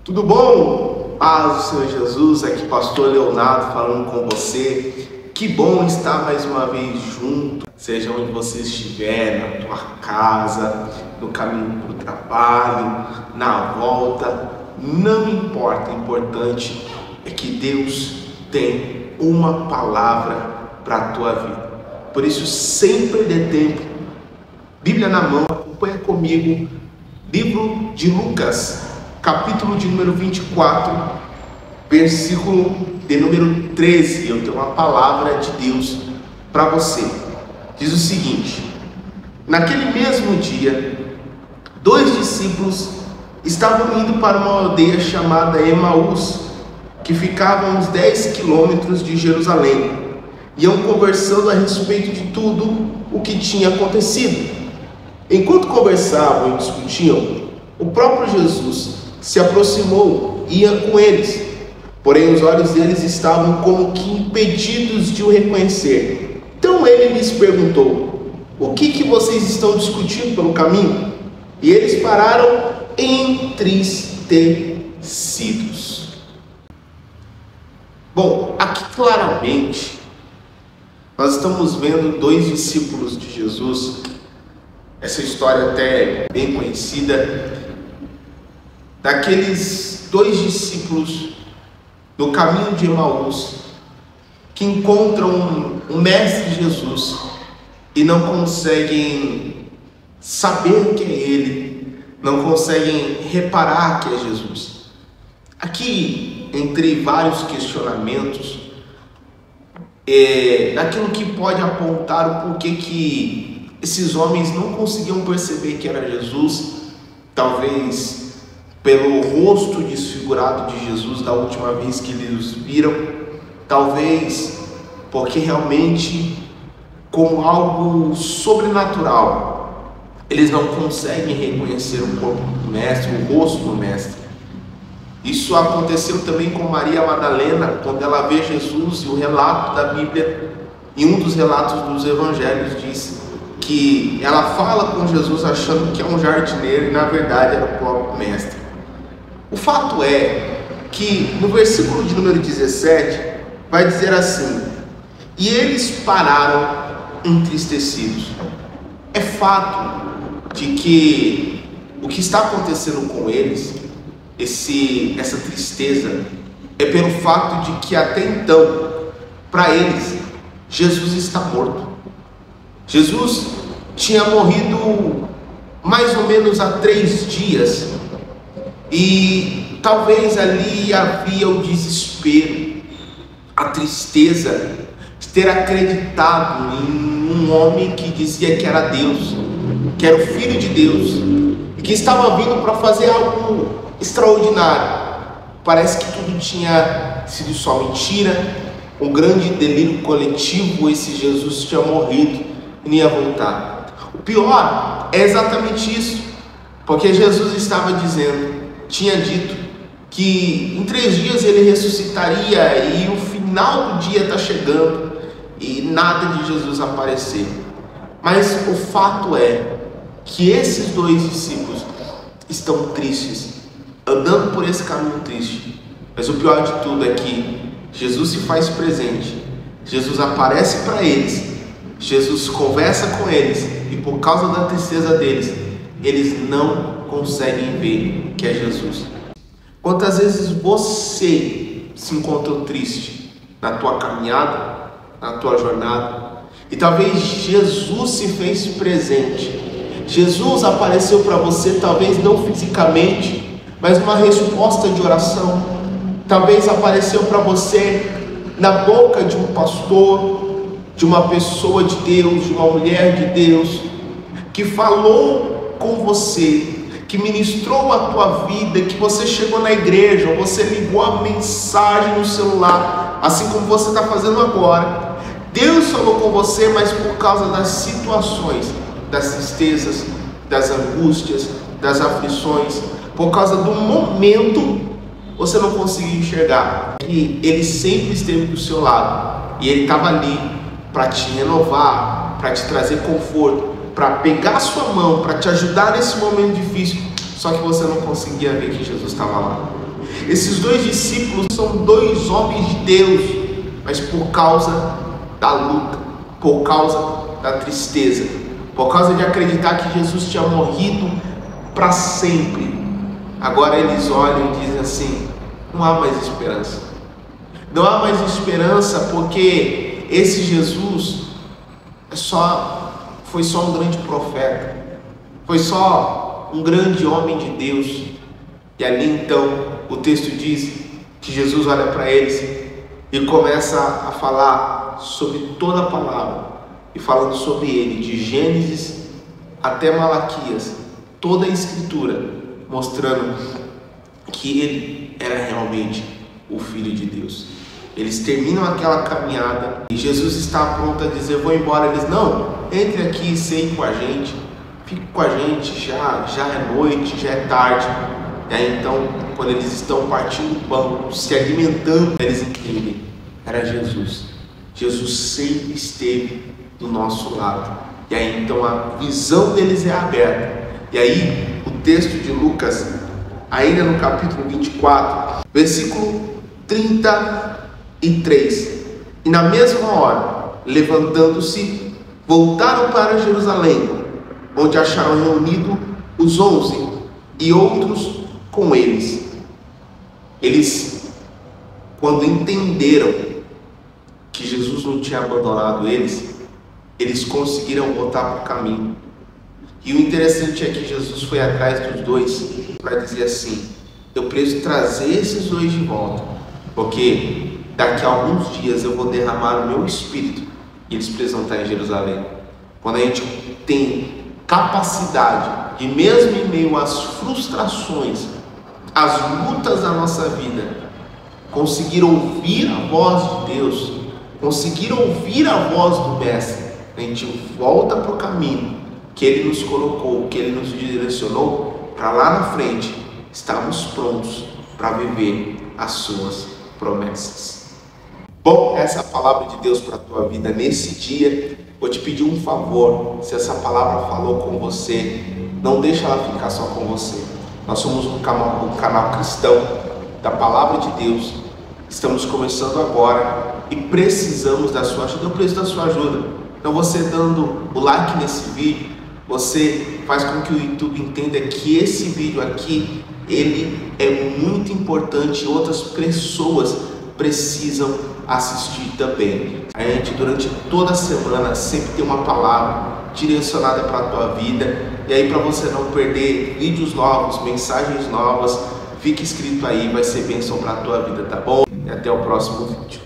Tudo bom? Paz do Senhor Jesus, aqui Pastor Leonardo falando com você. Que bom estar mais uma vez junto, seja onde você estiver, na tua casa, no caminho para o trabalho, na volta, não importa, o importante é que Deus tem uma palavra para a tua vida. Por isso sempre dê tempo, Bíblia na mão, acompanha comigo, livro de Lucas, capítulo de número 24, versículo de número 13. Eu tenho uma palavra de Deus para você. Diz o seguinte: naquele mesmo dia, 2 discípulos estavam indo para uma aldeia chamada Emaús, que ficava a uns 10 quilômetros de Jerusalém. Iam conversando a respeito de tudo o que tinha acontecido. Enquanto conversavam e discutiam, o próprio Jesus se aproximou e ia com eles. Porém, os olhos deles estavam como que impedidos de o reconhecer. Então ele lhes perguntou: o que vocês estão discutindo pelo caminho? E eles pararam entristecidos. Bom, aqui claramente nós estamos vendo 2 discípulos de Jesus. Essa história até bem conhecida, daqueles 2 discípulos no caminho de Emaús, que encontram o Mestre Jesus e não conseguem saber que é Ele, não conseguem reparar que é Jesus. Aqui, entre vários questionamentos, daquilo que pode apontar o porquê que esses homens não conseguiam perceber que era Jesus, talvez pelo rosto desfigurado de Jesus da última vez que eles viram, talvez porque realmente, como algo sobrenatural, eles não conseguem reconhecer o corpo do Mestre, o rosto do Mestre. Isso aconteceu também com Maria Madalena, quando ela vê Jesus, e o relato da Bíblia, em um dos relatos dos evangelhos, diz que ela fala com Jesus achando que é um jardineiro e na verdade era o próprio Mestre. O fato é que no versículo de número 17 vai dizer assim: e eles pararam entristecidos. É fato de que o que está acontecendo com eles, essa tristeza, é pelo fato de que até então, para eles, Jesus está morto. Jesus tinha morrido mais ou menos há 3 dias. E talvez ali havia o desespero, a tristeza de ter acreditado em um homem que dizia que era Deus, que era o Filho de Deus, e que estava vindo para fazer algo extraordinário. Parece que tudo tinha sido só mentira, um grande delírio coletivo. Esse Jesus tinha morrido e não ia voltar. O pior é exatamente isso, porque Jesus estava tinha dito que em 3 dias ele ressuscitaria, e o final do dia está chegando e nada de Jesus aparecer. Mas o fato é que esses 2 discípulos estão tristes, andando por esse caminho triste. Mas o pior de tudo é que Jesus se faz presente, Jesus aparece para eles, Jesus conversa com eles, e por causa da tristeza deles, eles não conseguem ver que é Jesus. Quantas vezes você se encontrou triste na tua caminhada, na tua jornada, e talvez Jesus se fez presente, Jesus apareceu para você, talvez não fisicamente, mas uma resposta de oração, talvez apareceu para você na boca de um pastor, de uma pessoa de Deus, de uma mulher de Deus, que falou com você, que ministrou a tua vida, que você chegou na igreja, ou você ligou a mensagem no celular, assim como você está fazendo agora. Deus falou com você, mas por causa das situações, das tristezas, das angústias, das aflições, por causa do momento, você não conseguiu enxergar que Ele sempre esteve do seu lado, e Ele estava ali para te renovar, para te trazer conforto, para pegar a sua mão, para te ajudar nesse momento difícil, só que você não conseguia ver que Jesus estava lá. Esses dois discípulos são dois homens de Deus, mas por causa da luta, por causa da tristeza, por causa de acreditar que Jesus tinha morrido para sempre, agora eles olham e dizem assim: não há mais esperança. Não há mais esperança, porque esse Jesus foi só um grande profeta, foi só um grande homem de Deus. E ali então o texto diz que Jesus olha para eles e começa a falar sobre toda a palavra, e falando sobre ele, de Gênesis até Malaquias, toda a escritura, mostrando que ele era realmente o Filho de Deus. Eles terminam aquela caminhada e Jesus está pronto a dizer: vou embora. Eles: não, entre aqui e ceie com a gente, fique com a gente, já é noite, já é tarde. E aí então, quando eles estão partindo o pão, se alimentando, eles entendem: era Jesus. Jesus sempre esteve do nosso lado. E aí então a visão deles é aberta. E aí o texto de Lucas, ainda no capítulo 24, versículo 33: e na mesma hora, levantando-se, voltaram para Jerusalém, onde acharam reunidos os 11 e outros com eles. Eles, quando entenderam que Jesus não tinha abandonado eles conseguiram voltar para o caminho. E o interessante é que Jesus foi atrás dos dois para dizer assim: eu preciso trazer esses dois de volta, porque daqui a alguns dias eu vou derramar o meu Espírito e eles precisam estar em Jerusalém. Quando a gente tem capacidade de, mesmo em meio às frustrações, às lutas da nossa vida, conseguir ouvir a voz de Deus, conseguir ouvir a voz do Mestre, a gente volta para o caminho que Ele nos colocou, que Ele nos direcionou, para lá na frente estarmos prontos para viver as suas promessas. Bom, essa é a palavra de Deus para a tua vida nesse dia. Vou te pedir um favor: se essa palavra falou com você, não deixa ela ficar só com você. Nós somos um canal cristão da palavra de Deus. Estamos começando agora e precisamos da sua ajuda. Eu preciso da sua ajuda. Então, você dando o like nesse vídeo, você faz com que o YouTube entenda que esse vídeo aqui, ele é muito importante e outras pessoas precisam assistir também. A gente, durante toda a semana, sempre tem uma palavra direcionada para a tua vida. E aí, para você não perder vídeos novos, mensagens novas, fique inscrito aí, vai ser bênção para a tua vida, tá bom? E até o próximo vídeo.